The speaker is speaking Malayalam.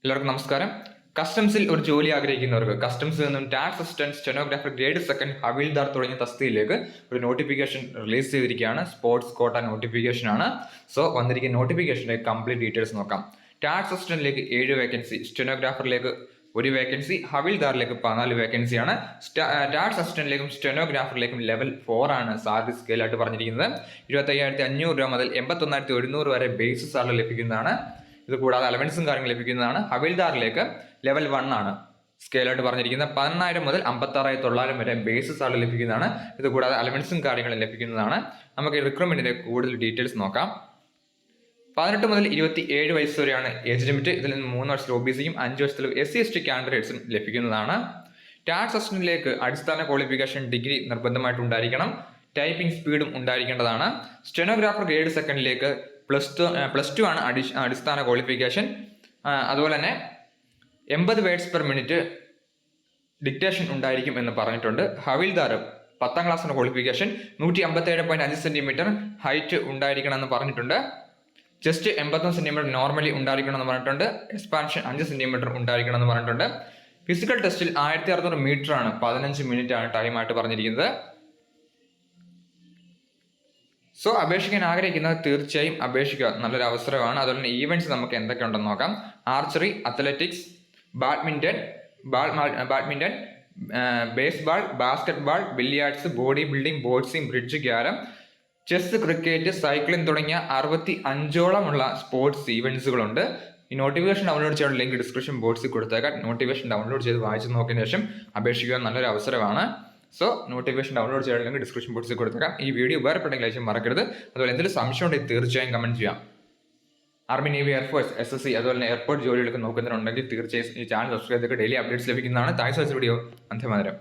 എല്ലാവർക്കും നമസ്കാരം. കസ്റ്റംസിൽ ഒരു ജോലി ആഗ്രഹിക്കുന്നവർക്ക് കസ്റ്റംസിൽ നിന്നും tax assistant, stenographer, grade second, havildar തുടങ്ങിയ തസ്തികയിലേക്ക് ഒരു നോട്ടിഫിക്കേഷൻ റിലീസ് ചെയ്തിരിക്കുകയാണ്. സ്പോർട്സ് കോട്ട നോട്ടിഫിക്കേഷൻ ആണ്. സോ വന്നിരിക്കുന്ന നോട്ടിഫിക്കേഷന്റെ കംപ്ലീറ്റ് ഡീറ്റെയിൽസ് നോക്കാം. ടാക്സ് അസിസ്റ്റന്റിലേക്ക് 7 വേക്കൻസി, സ്റ്റെനോഗ്രാഫറിലേക്ക് 1 വേക്കൻസി, ഹവീൽദാറിലേക്ക് 14 വേക്കൻസിയാണ്. ടാക്സ് അസിസ്റ്റന്റിലേക്കും സ്റ്റെനോഗ്രാഫറിലേക്കും ലെവൽ 4 ആണ് സാലറി സ്കെയിലായിട്ട് പറഞ്ഞിരിക്കുന്നത്. 25,500 രൂപ മുതൽ 81,100 വരെ ബേസ് സാലറി ലഭിക്കുന്നതാണ്. ഇത് കൂടാതെ അലവൻസും കാര്യങ്ങൾ ലഭിക്കുന്നതാണ്. ഹവീൽദാറിലേക്ക് ലെവൽ 1 ആണ് സ്കെയിലായിട്ട് പറഞ്ഞിരിക്കുന്നത്. 10,000 മുതൽ 56,900 വരെ ബേസ് സാലറി ലഭിക്കുന്നതാണ്. ഇത് കൂടാതെ അലവൻസും കാര്യങ്ങളും ലഭിക്കുന്നതാണ്. നമുക്ക് റിക്രൂട്ട്മെന്റിന്റെ കൂടുതൽ ഡീറ്റെയിൽസ് നോക്കാം. 18 മുതൽ 27 വയസ്സ് വരെയാണ് ഏജ് ലിമിറ്റ്. ഇതിൽ നിന്ന് 3 വർഷത്തിൽ ഒബിസിയും 5 വർഷത്തിൽ SC/ST കാൻഡിഡേറ്റ്സും ലഭിക്കുന്നതാണ്. ടാക്സ് അസിസ്റ്റന്റിലേക്ക് അടിസ്ഥാന ക്വാളിഫിക്കേഷൻ ഡിഗ്രി നിർബന്ധമായിട്ട് ഉണ്ടായിരിക്കണം. ടൈപ്പിംഗ് സ്പീഡും ഉണ്ടായിരിക്കേണ്ടതാണ്. സ്റ്റെനോഗ്രാഫർ ഗ്രേഡ് സെക്കൻഡിലേക്ക് പ്ലസ് ടു ആണ് അടിസ്ഥാന ക്വാളിഫിക്കേഷൻ. അതുപോലെ തന്നെ 80 വേർഡ്സ് പെർ മിനിറ്റ് ഡിക്റ്റേഷൻ ഉണ്ടായിരിക്കും എന്ന് പറഞ്ഞിട്ടുണ്ട്. ഹവീൽദാർ 10ാം ക്ലാസ്സിന്റെ ക്വാളിഫിക്കേഷൻ 157.5 സെന്റിമീറ്റർ ഹൈറ്റ് ഉണ്ടായിരിക്കണം എന്ന് പറഞ്ഞിട്ടുണ്ട്. ചെസ്റ്റ് 81 സെന്റിമീറ്റർ നോർമലി ഉണ്ടായിരിക്കണം എന്ന് പറഞ്ഞിട്ടുണ്ട്. എക്സ്പാൻഷൻ 5 സെന്റിമീറ്റർ ഉണ്ടായിരിക്കണം എന്ന് പറഞ്ഞിട്ടുണ്ട്. ഫിസിക്കൽ ടെസ്റ്റിൽ 1600 മീറ്റർ ആണ്, 15 മിനിറ്റ് ആണ് ടൈമായിട്ട് പറഞ്ഞിരിക്കുന്നത്. സോ അപേക്ഷിക്കാൻ ആഗ്രഹിക്കുന്നത് തീർച്ചയായും അപേക്ഷിക്കുക, നല്ലൊരു അവസരമാണ്. അതുപോലെ തന്നെ ഈവൻറ്റ്സ് നമുക്ക് എന്തൊക്കെയുണ്ടെന്ന് നോക്കാം. Archery, athletics, badminton, baseball, basketball, billiards, body building, boxing, bridge, carrom, chess, cricket, cycling തുടങ്ങിയ 65ഓളമുള്ള സ്പോർട്സ് ഈവൻറ്റ്സുകളുണ്ട്. ഈ നോട്ടിഫിക്കേഷൻ ഡൗൺലോഡ് ചെയ്യാനുള്ള ലിങ്ക് ഡിസ്ക്രിപ്ഷൻ ബോക്സിൽ കൊടുത്തേക്കാം. നോട്ടിഫിക്കേഷൻ ഡൗൺലോഡ് ചെയ്ത് വായിച്ചു നോക്കിയതിനു ശേഷം അപേക്ഷിക്കുക, നല്ലൊരു അവസരമാണ്. സോ നോട്ടിഫിക്കേഷൻ ഡൗൺലോഡ് ചെയ്യാനുള്ള ലിങ്ക് ഡിസ്ക്രിപ്ഷൻ ബോക്സിൽ കൊടുത്തേക്കാം. ഈ വീഡിയോ ഉപകാരപ്പെട്ടെങ്കിൽ മറക്കരുത്. അതുപോലെ എന്തെങ്കിലും സംശയം ഉണ്ടെങ്കിൽ തീർച്ചയായും കമന്റ് ചെയ്യാം. ആർമി, നേവി, എയർഫോഴ്സ്, SSC അതുപോലെ തന്നെ എയർപോർട്ട് ജോലികളൊക്കെ നോക്കുന്നുണ്ടെങ്കിൽ തീർച്ചയായും ഈ ചാനൽ സബ്സ്ക്രൈബ് ചെയ്ത് ഡെയിലി അപ്ഡേറ്റ്സ് ലഭിക്കുന്നതാണ്. Thanks for this video. Vande Mataram.